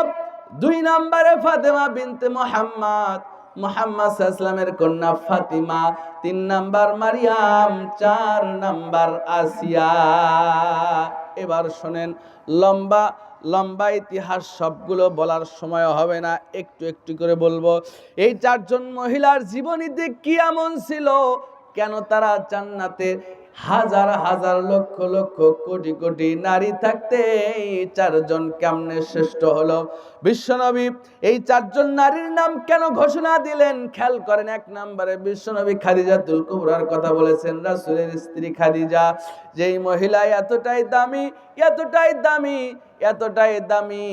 2 নম্বরে ফাতেমা বিনতে মুহাম্মদ, মুহাম্মদ সাল্লাল্লাহু আলাইহি ওয়াসাল্লামের কন্যা ফাতিমা, 3 নাম্বার মারিয়াম, 4 নাম্বার আসিয়া। এবার শোনেন, লম্বা লম্বা ইতিহাস সবগুলো বলার সময় হবে না, একটু একটু করে বলবো। এই 4 জন মহিলার জীবনীতে কি এমন ছিল, কেন তারা জান্নাতে হাজার হাজার লক্ষ লক্ষ কোটি কোটি নারী থাকতে এই 4 জন কেমনে শ্রেষ্ঠ হলো? বিশ্বনবী এই 4 জন নারীর নাম কেন ঘোষণা দিলেন? খেয়াল করেন। 1 নম্বরে বিশ্বনবী খাদিজাতুল কুবরার কথা বলেছেন, রাসূলের স্ত্রী খাদিজা, যেই মহিলা এতটাই দামি, এতটাই দামি, এতটাই দামি।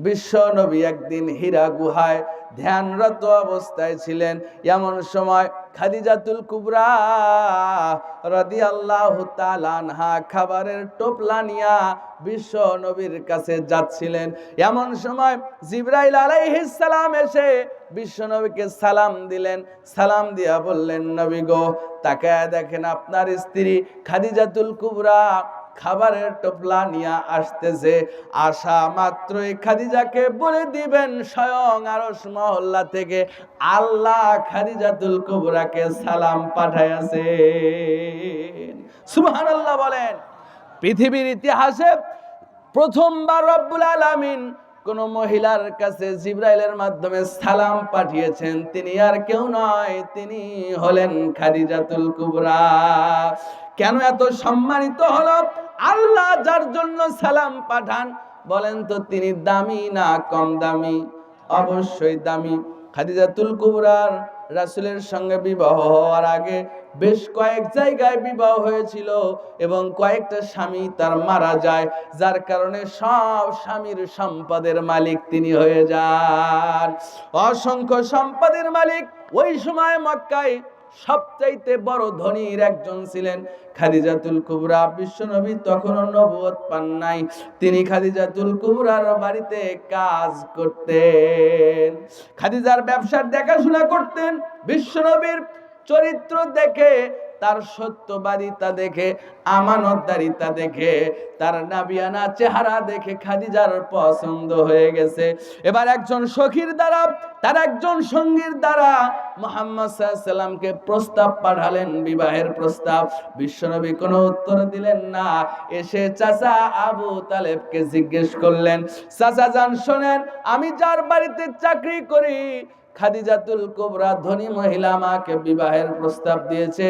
বিশ্বনবী একদিন হীরা গুহায় ধ্যানরত অবস্থায় ছিলেন। এমন সময় খাদিজাতুল কুবরা রাদিয়াল্লাহু তাআলা আনহা খাবারের টোপলা নিয়া বিশ্ব নবীর কাছে যাচ্ছিলেন। এমন সময় জিবরাইল আলাইহিস সালাম এসে বিশ্ব নবীকে সালাম দিলেন। সালাম দিয়া বললেন, নবী গো, তাকায় দেখেন আপনার স্ত্রী খাদিজাতুল কুবরা খাবারের টোপলা নিয়ে আসতেছে। আসা মাত্রই খাদিজাকে বলে দিবেন স্বয়ং আরশ মহল্লা থেকে আল্লাহ খাদিজাতুল কুবরাকে সালাম পাঠাইয়াছেন। সুবহানাল্লাহ বলেন। পৃথিবীর ইতিহাসে প্রথমবার রব্বুল আলামিন কোন মহিলার কাছে জিবরাইলের মাধ্যমে সালাম পাঠিয়েছেন, তিনি আর কেউ নয়, তিনি হলেন খাদিজাতুল কুবরা। কেন এত সম্মানিত হলো? আল্লাহ যার জন্য সালাম পাঠান, বলেন তো তিনি দামি না কম দামি? অবশ্যই দামি। খাদিজাতুল কুবরার রাসূলের সঙ্গে বিবাহ হওয়ার আগে বেশ কয়েক জায়গায় বিবাহ হয়েছিল এবং কয়েকটা স্বামী তার মারা যায়, যার কারণে সব স্বামীর সম্পদের মালিক তিনি হয়ে যান। অসংখ্য সম্পদের মালিক। ওই সময় মক্কায় সবচাইতে বড় ধনীর একজন ছিলেন খাদিজাতুল কুবরা। বিশ্বনবী তখনও নবুয়ত পান নাই। তিনি খাদিজাতুল কুবরার বাড়িতে কাজ করতেন, খাদিজার ব্যবসার দেখাশোনা করতেন। বিশ্বনবীর চরিত্র দেখে, তার সত্যবাদিতা দেখে, আমানতদারিতা দেখে, তার নাবিয়ানা চেহারা দেখে খাদিজার পছন্দ হয়ে গেছে। এবার একজন সখীর দ্বারা, তার একজন সঙ্গীর দ্বারা মুহাম্মদ সাল্লাল্লাহু আলাইহি ওয়াসাল্লামকে প্রস্তাব পাঠালেন, বিবাহের প্রস্তাব। বিশ্বনবী কোনো উত্তর দিলেন না। এসে চাচা আবু তালেবকে জিজ্ঞেস করলেন, চাচা যান শোনেন, আমি যার বাড়িতে চাকরি করি খাদিজাতুল কুবরা ধনী মহিলা আমাকে বিবাহের প্রস্তাব দিয়েছে,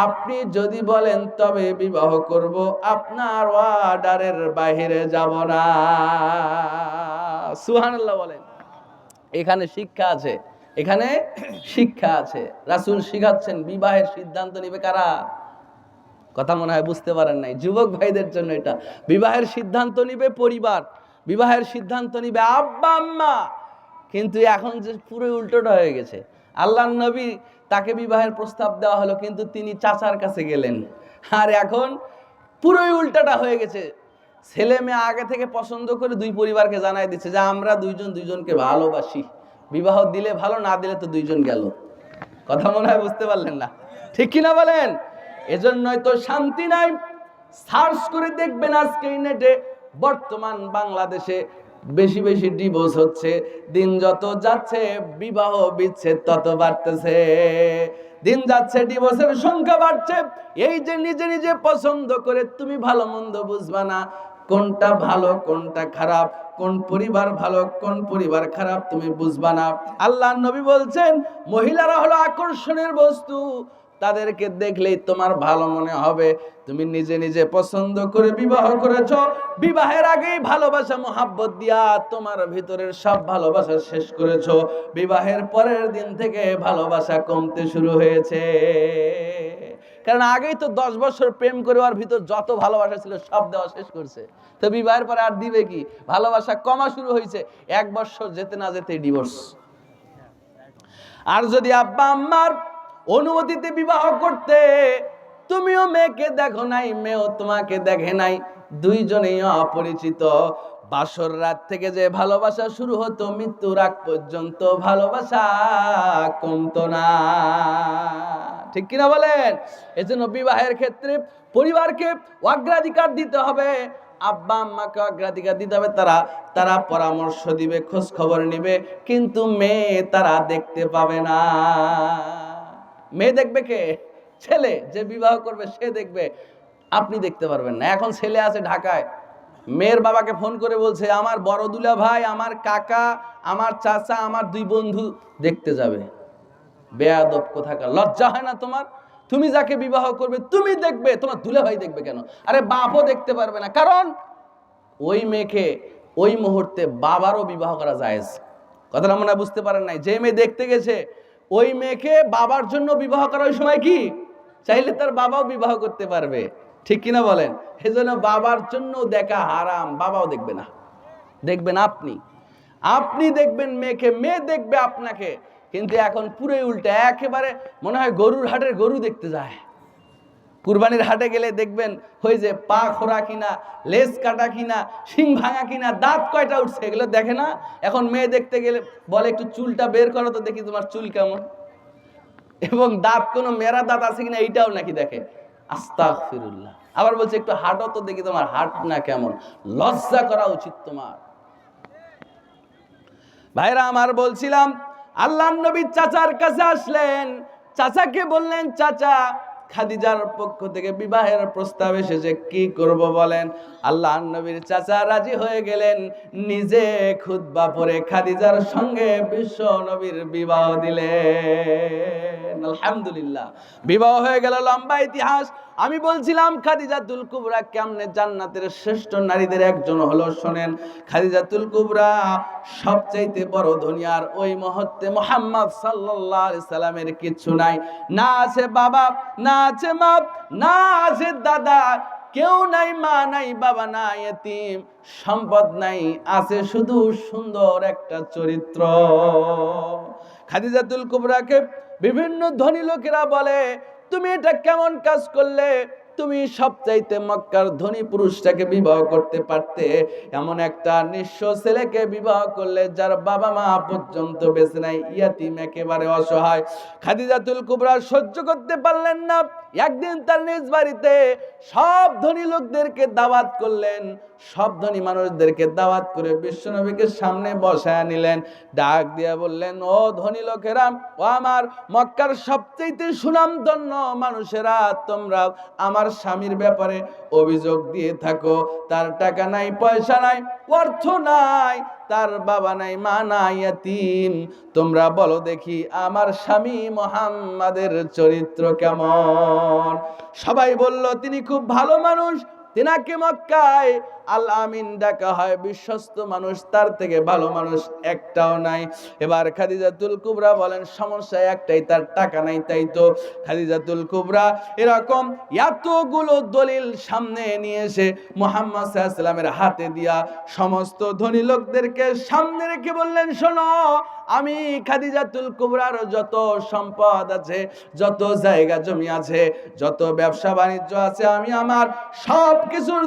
আপনি যদি বলেন তবে বিবাহ করব, আপনার অর্ডারের বাইরে যাব না। সুবহানাল্লাহ বলেন। এখানে শিক্ষা আছে, এখানে শিক্ষা আছে। রাসূল শিখাচ্ছেন বিবাহের সিদ্ধান্ত নিবে কারা? কথা মনে হয় বুঝতে পারেন নাই। যুবক ভাইদের জন্য এটা, বিবাহের সিদ্ধান্ত নিবে পরিবার, বিবাহের সিদ্ধান্ত নিবে আব্বা আম্মা। কিন্তু এখন যে পুরো উল্টোটা হয়ে গেছে। আল্লাহর নবী, তাকে বিবাহের প্রস্তাব দেওয়া হলো, কিন্তু তিনি চাচার কাছে গেলেন। আর এখন পুরোই উল্টাটা হয়ে গেছে। ছেলে মেয়ে আগে থেকে পছন্দ করে দুই পরিবারকে জানাই দিচ্ছে যে আমরা দুইজন দুইজনকে ভালোবাসি, বিবাহ দিলে ভালো, না দিলে তো দুইজন গেল। কথা মনে হয় বুঝতে পারলেন না, ঠিক কিনা বলেন? এজন্যই তো শান্তি নাই। সার্চ করে দেখবেন আজকে নেটে, বর্তমান বাংলাদেশে বেশি বেশি ডিভোর্স হচ্ছে। দিন যত যাচ্ছে বিবাহ বিচ্ছেদ তত বাড়তেছে। দিন যাচ্ছে ডিভোর্সের সংখ্যা বাড়ছে। এই যে নিজে নিজে পছন্দ করে তুমি ভালো মন্দ বুঝবা না, কোনটা ভালো কোনটা খারাপ, কোন পরিবার ভালো কোন পরিবার খারাপ তুমি বুঝবা না। আল্লাহর নবী বলছেন মহিলারা হলো আকর্ষণের বস্তু, তাদেরকে দেখলেই তোমার ভালো মনে হবে। তুমি নিজে নিজে পছন্দ করে বিবাহ করেছো, বিবাহের আগেই ভালোবাসা মোহাব্বত দিয়া তোমার ভিতরের সব ভালোবাসা শেষ করেছো, বিবাহের পরের দিন থেকে ভালোবাসা কমতে শুরু হয়েছে। কারণ আগেই তো 10 বছর প্রেম করে ওর ভিতর যত ভালোবাসা ছিল সব দেওয়া শেষ করছে, তো বিবাহের পরে আর দিবে কি? ভালোবাসা কমা শুরু হয়েছে, 1 বছর যেতে না যেতে ডিভোর্স। আর যদি আব্বা আম্মার অনুমতিতে বিবাহ করতে, তুমিও মেয়েকে দেখো নাই মেয়েও তোমাকে দেখে নাই, দুইজনেই অপরিচিত, বাসর রাত থেকে যে ভালোবাসা শুরু হতো মৃত্যুর আগ পর্যন্ত ভালোবাসা কমতো না। ঠিক কিনা বলেন? এজন্য বিবাহের ক্ষেত্রে পরিবারকে অগ্রাধিকার দিতে হবে, আব্বা আম্মাকে অগ্রাধিকার দিতে হবে। তারা পরামর্শ দিবে, খোঁজ খবর নিবে, কিন্তু মেয়ে তারা দেখতে পাবে না। মেয়ে দেখবে কে? ছেলে যে বিবাহ করবে সে দেখবে, আপনি দেখতে পারবেন না। এখন ছেলে আছে ঢাকায়, মেয়ের বাবাকে ফোন করে বলছে আমার বড় দুলা ভাই, আমার কাকা, আমার চাচা, আমার 2 বন্ধু দেখতে যাবে। বেয়াদব কোথাকার, লজ্জা হয় না তোমার? তুমি যাকে বিবাহ করবে তুমি দেখবে, তোমার দুলা ভাই দেখবে কেন? আরে বাপও দেখতে পারবে না, কারণ ওই মেয়েকে ওই মুহূর্তে বাবারও বিবাহ করা জায়েজ। কথাটা মনে হয় বুঝতে পারেন নাই? যে মেয়ে দেখতে গেছে ওই মেয়েকে বাবার জন্য বিবাহ করা ওই সময় কি চাইলে তার বাবাও বিবাহ করতে পারবে। ঠিক কিনা বলেন? এজন্য বাবার জন্য দেখা হারাম, বাবাও দেখবে না, দেখবেন আপনি দেখবেন মেয়েকে, মেয়ে দেখবে আপনাকে। কিন্তু এখন পুরোই উল্টা, একেবারে মনে হয় গরুর হাটের গরু দেখতে যায়। কুরবানির হাটে গেলে দেখবেন ওই যে পা খোরা কিনা, লেজ কাটা কিনা, শিং ভাঙা কিনা, দাঁত কয়টা উঠছে এগুলো দেখে না। এখন মেয়ে দেখতে গেলে বলে একটু চুলটা বের করো তো দেখি তোমার চুল কেমন, এবং দাঁত কোনো মেরা দাঁত আছে কিনা এইটাও নাকি দেখে। আস্তাগফিরুল্লাহ। আবার বলছে একটু হাঁটো তো দেখি তোমার হাট না কেমন। লজ্জা করা উচিত তোমার। ভাইরা আমার, বলছিলাম আল্লাহর নবী চাচার কাছে আসলেন, চাচাকে বললেন চাচা খাদিজার পক্ষ থেকে বিবাহের প্রস্তাব এসেছে, কি করব বলেন। আল্লাহর নবীর চাচা রাজি হয়ে গেলেন, নিজে খুতবা পড়ে খাদিজার সঙ্গে বিশ্ব নবীর বিবাহ দিলেন। আলহামদুলিল্লাহ, বিবাহ হয়ে গেল। লম্বা ইতিহাস। আমি বলছিলাম খাদিজাতুল কুবরা কেমনে জান্নাতের শ্রেষ্ঠ নারীদের একজন হলো, শোনেন। খাদিজাতুল কুবরা সবচাইতে বড় ধনী, আর ওই মুহূর্তে মুহাম্মদ সাল্লাল্লাহু আলাইহি সাল্লামের কিছু নাই, না আছে বাবা, না আছে মা, না আছে দাদা, কেউ নাই, মা নাই, বাবা নাই, এতিম, সম্পদ নাই, আছে শুধু সুন্দর একটা চরিত্র। খাদিজাতুল কুবরাকে বিভিন্ন ধনী লোকেরা বলে তুমি এটা কেমন কাজ করলে, তুমি সবচাইতে মক্কার ধনী পুরুষটাকে বিবাহ করতে পারতে, এমন একটা নিঃস্ব ছেলেকে বিবাহ করলে যার বাবা মা পর্যন্ত বেঁচে নাই, ইয়াতিম, একেবারে অসহায়। খাদিজাতুল কুবরা সহ্য করতে পারলেন না। একদিন তার নিজ বাড়িতে সব ধনী লোকদেরকে দাওয়াত করলেন, সব ধনী মানুষদেরকে দাওয়াত করে বিশ্বনবীকে সামনে বসায় নিলেন, ডাক দিয়া বললেন ও ধনী লোকেরা, ও আমার মক্কার সবচেয়ে সুনামধন্য মানুষেরা, তোমরা আমার স্বামীর ব্যাপারে অভিযোগ দিয়ে থাকো, তার টাকা নাই, পয়সা নাই, অর্থ নাই, তার বাবা নাই, মা নাই, ইয়াতীম। তোমরা বলো দেখি আমার স্বামী মুহাম্মাদের চরিত্র কেমন? সবাই বলল তিনি খুব ভালো মানুষ, তিনাকে মক্কায় আল আমিন ডাকা হয়, বিশ্বস্ত মানুষ, তার থেকে ভালো মানুষ একটাও নাই। এবার খাদিজাতুল কুবরা বলেন সমস্যা একটাই, তার টাকা নাই। তাই তো খাদিজাতুল কুবরা এরকম এতগুলো দলিল সামনে নিয়ে এসে মুহাম্মদ সাল্লাল্লাহু আলাইহি ওয়াসাল্লামের হাতে দিয়া সমস্ত ধনী লোকদেরকে সামনে রেখে বললেন শোনো, আমি খাদিজাতুল কুবরার যত সম্পদ আছে, যত জায়গা জমি আছে, যত ব্যবসা বাণিজ্য আছে, আমি আমার সব কিছুর